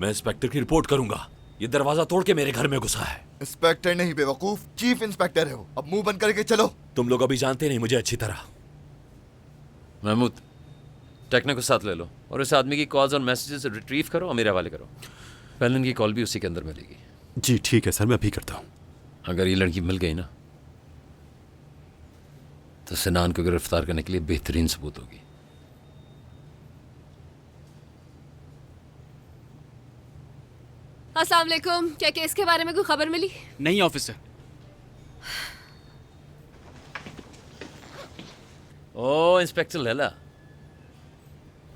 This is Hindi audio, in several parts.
मैं इंस्पेक्टर की रिपोर्ट करूंगा। ये दरवाजा तोड़ के मेरे घर में घुसा है। इंस्पेक्टर नहीं बेवकूफ, चीफ इंस्पेक्टर है वो। अब मुंह बंद करके चलो। तुम लोग अभी जानते नहीं मुझे अच्छी तरह। महमूद, टेक्नो को साथ ले लो और इस आदमी की कॉल्स और मैसेजेस रिट्रीव करो और मेरे हवाले करो। पहले की कॉल भी उसी के अंदर मिलेगी। जी ठीक है सर, मैं अभी करता हूँ। अगर ये लड़की मिल गई ना तो सिनान को गिरफ्तार करने के लिए बेहतरीन सबूत होगी। अस्सलाम वालेकुम। क्या केस के बारे में कोई खबर मिली? नहीं ऑफिसर। ओ इंस्पेक्टर लैला,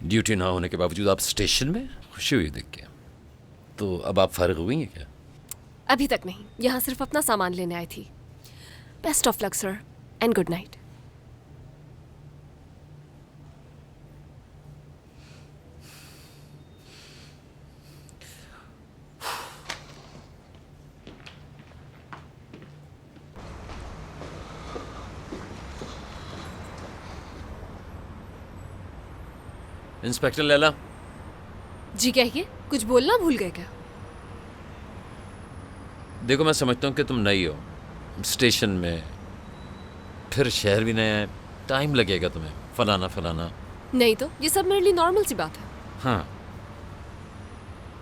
ड्यूटी ना होने के बावजूद आप स्टेशन में? खुशी हुई देख के। तो अब आप फारिग हुई हैं क्या? अभी तक नहीं, यहाँ सिर्फ अपना सामान लेने आई थी। Best of luck sir and good night. Inspector Laila. जी कहिए, कुछ बोलना भूल गए क्या? देखो मैं समझता हूँ कि तुम नई हो स्टेशन में, फिर शहर भी नया है, टाइम लगेगा तुम्हें, फलाना फलाना। नहीं तो ये सब मेरे लिए नॉर्मल सी बात है। हाँ,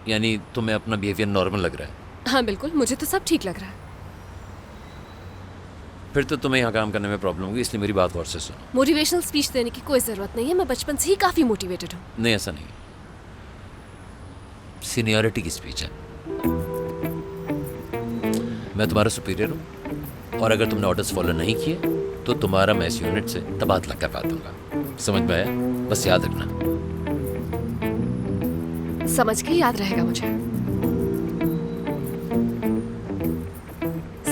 यानी तुम्हें अपना बिहेवियर नॉर्मल लग रहा है? हाँ बिल्कुल, मुझे तो सब ठीक लग रहा है। फिर तो तुम्हें यहाँ काम करने में प्रॉब्लम होगी, इसलिए मेरी बात गौर से सुनो। मोटिवेशनल स्पीच देने की कोई ज़रूरत नहीं है, मैं बचपन से ही काफ़ी मोटिवेटेड हूँ। नहीं ऐसा नहीं, सीनियरिटी की स्पीच है। मैं तुम्हारा सुपीरियर हूँ और अगर तुमने ऑर्डर्स फॉलो नहीं किए तो तुम्हारा मैं इस यूनिट से तबादला करवा दूंगा। समझ में आया? बस याद रखना। समझ के याद रहेगा मुझे।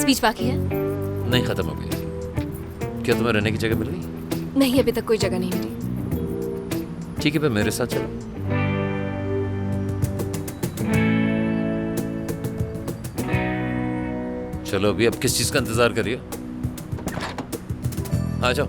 स्पीच बाकी है? नहीं, खत्म हो गई। क्या तुम्हें रहने की जगह मिल गई? नहीं, अभी तक कोई जगह नहीं मिली। ठीक है, फिर मेरे साथ चलो। चलो अभी, अब किस चीज का इंतजार करिए? आ जाओ।